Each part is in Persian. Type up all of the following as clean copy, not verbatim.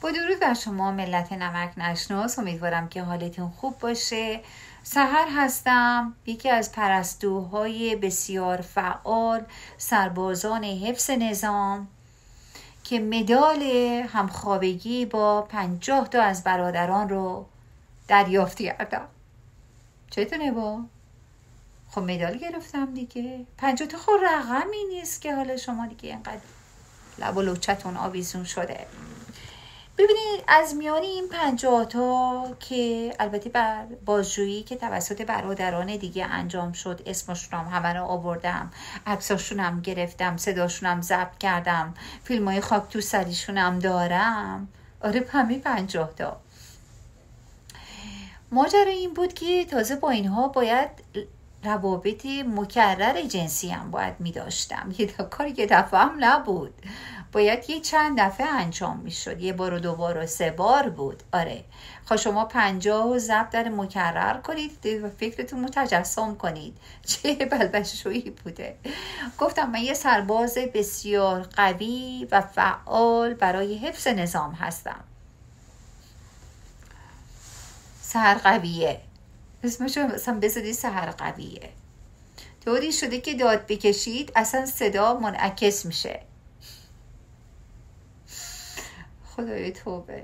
با درود بر شما ملت نمک نشناس، امیدوارم که حالتون خوب باشه. سحر هستم، یکی از پرستوهای بسیار فعال سربازان حفظ نظام که مدال همخوابگی با 50 تا از برادران رو دریافت کردم. چطوره با؟ خب مدال گرفتم دیگه. 50 تا خب رقمی نیست که حالا شما دیگه اینقدر لب و لوچتون آویزون شده. ببینید از میان این 50 تا که البته بر بازجویی که توسط برادران دیگه انجام شد، اسمشون هم همه رو آوردم، عکساشون هم گرفتم، صداشون هم ضبط کردم، فیلمای خاک تو سریشون هم دارم. آره همه 50 تا. ماجرا این بود که تازه با اینها باید روابط مکرر جنسی هم باید می داشتم. کاری که دفعه هم نبود، باید یه چند دفعه انجام می شد، 1 بار و 2 بار و 3 بار بود. آره خب شما 50 ضرب در مکرر کنید، فکرتون رو تجسم کنید چه بلبشویی بوده. گفتم من یه سرباز بسیار قوی و فعال برای حفظ نظام هستم. سحر قویه، اسمشو مثلا بذارید سحر قویه. طوری شده که داد بکشید اصلا صدا منعکس میشه. خدای توبه.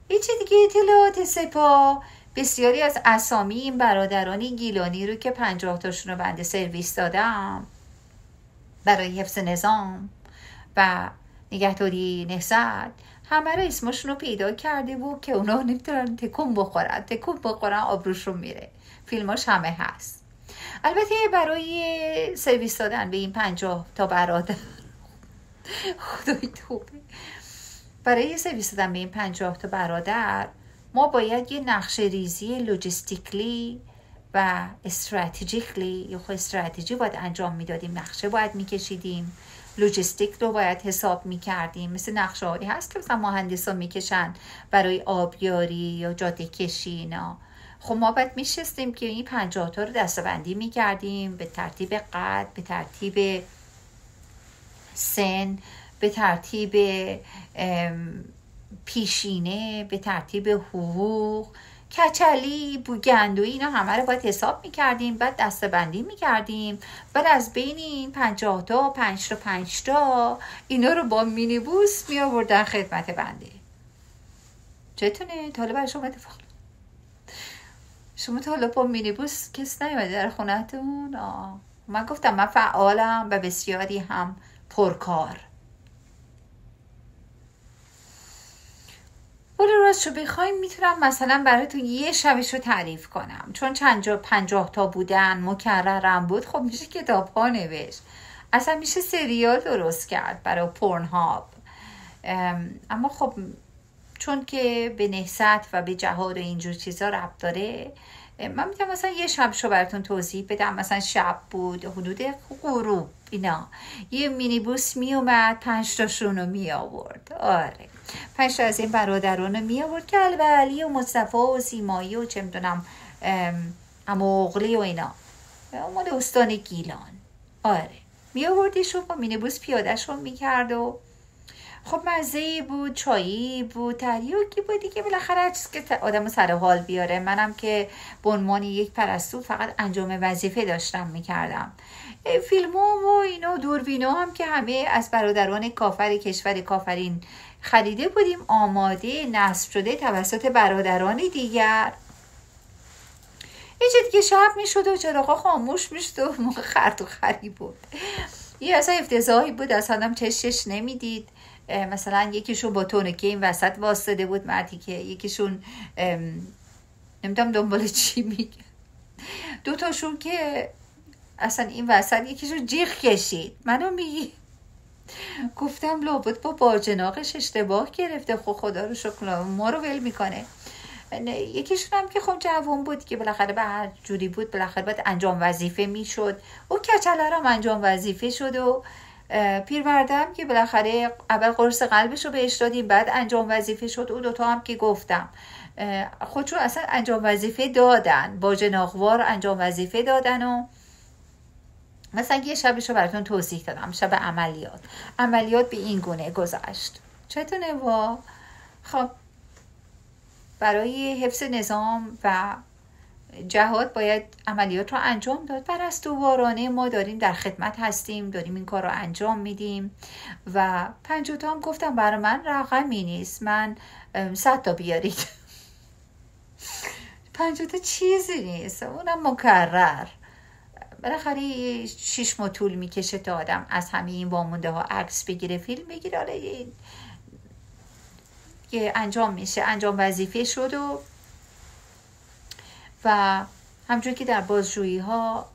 یه چی دیگه اطلاعات سپاه، بسیاری از اسامی این برادران گیلانی رو که 50 تاشون رو بنده سرویس دادم برای حفظ نظام و نگهداری نهضت، همه رو اسمشون رو پیدا کرده و که اونا نمیتونن تکون بخورن آبروشون میره. فیلماش همه هست. البته برای سرویس دادن به این 50 تا برادر خدای توبه، برای سرویس دادن به این 50 تا برادر ما باید یه نقشه ریزی لوجستیکلی و استراتژیکلی، یا خود استراتژی باید انجام میدادیم، نقشه باید میکشیدیم، لوجستیک رو باید حساب میکردیم. مثل نقشه هایی هست که مثلا مهندسا میکشن برای آبیاری یا جاده کشی اینا. خب ما باید میشستیم که این 50 تا رو دسته‌بندی میکردیم به ترتیب قد، به ترتیب سن، به ترتیب پیشینه، به ترتیب حقوق، کچلی، بوگندوی، اینا همه رو باید حساب میکردیم، بعد دسته‌بندی میکردیم. بعد از بین این 50 تا 5 تا اینا رو با مینیبوس میآوردن خدمت بنده. چطوره؟ تا حالا برای شما اتفاق شما تا حالا با مینیبوس کس نیومده در خونتون؟ من گفتم من فعالم و بسیاری هم پرکار. ولی راست شو بخوایم میتونم مثلا براتون یه شبش رو تعریف کنم، چون 50 تا بودن، مکررم بود. خب میشه کتاب ها نوشت، اصلا میشه سریال درست کرد برای پورنهاب. اما خب چون که به نهضت و به جهاد و اینجور چیزا ربط داره، من میتونم مثلا یه شبشو براتون توضیح بدم. مثلا شب بود، حدود غروب اینا، یه مینیبوس میومد 5 تاشون رو میآورد. آره 5 تا از این برادران رو میآورد که علی و مصطفی و سیمایی و چه میدونم عمو اغلی و اینا، مال استان گیلان. آره میآوردیشون با مینیبوس پیادهشون میکرد و خب مزه‌ای بود، چایی بود، تریاکی بود دیگه، بالاخره هر چیز که آدم سر حال بیاره. منم که به عنوان یک پرستو فقط انجام وظیفه داشتم میکردم. فیلم و اینا دوربینا هم که همه از برادران کافر کشور کافرین خریده بودیم، آماده نصب شده توسط برادران دیگر. یه چیز دیگه شب میشد و چراغا خاموش میشد و موقع خرد و خری بود. یه اصلا افتضاحی بود، اصلا چشش نمیدید. مثلا یکیشون با تونکه این وسط واسطه بود مردی، که یکیشون نمیدونم دنبال چی میگه، 2 تاشون که اصلا این وسط یکیشون جیغ کشید. منو میگی گفتم لابد با باجناقش اشتباه گرفته. خدا رو شکر ما رو ول میکنه. یکیشون هم که خب جوان بود که بالاخره به هر جوری بود بالاخره باید انجام وظیفه میشد. او کچله هم انجام وظیفه شد و پیروردم که بالاخره اول قرص قلبش رو بهش دادیم، بعد انجام وظیفه شد. او 2 تا هم که گفتم خودشون اصلا انجام وظیفه دادن، با جناقوار انجام وظیفه دادن. و مثلا یه شبش رو براتون توضیح دادم، شب عملیات به این گونه گذشت. چطوره وا؟ خب برای حفظ نظام و جهاد باید عملیات رو انجام داد. پرستووارانه ما داریم در خدمت هستیم، داریم این کار رو انجام میدیم و 50 تا هم گفتم برای من رقمی نیست، من 100 تا بیارید. 50 تا چیزی نیست، اونم مکرر. بالاخره 6 ماه طول میکشه تا آدم از همه این وامونده ها عکس بگیره، فیلم بگیره. آره که انجام میشه، انجام وظیفه شد. و همچون که در بازجویی ها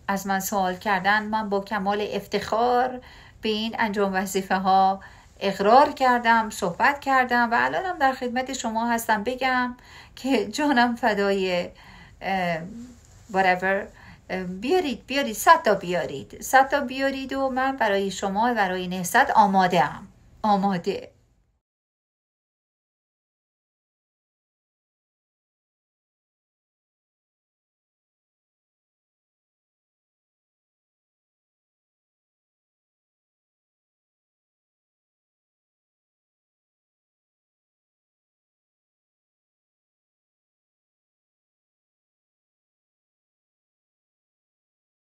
از من سوال کردن، من با کمال افتخار به این انجام وظیفه ها اقرار کردم، صحبت کردم و الانم در خدمت شما هستم بگم که جانم فدای whatever. بیارید 100 تا بیارید 100 تا بیارید و من برای شما، برای نهضت آماده.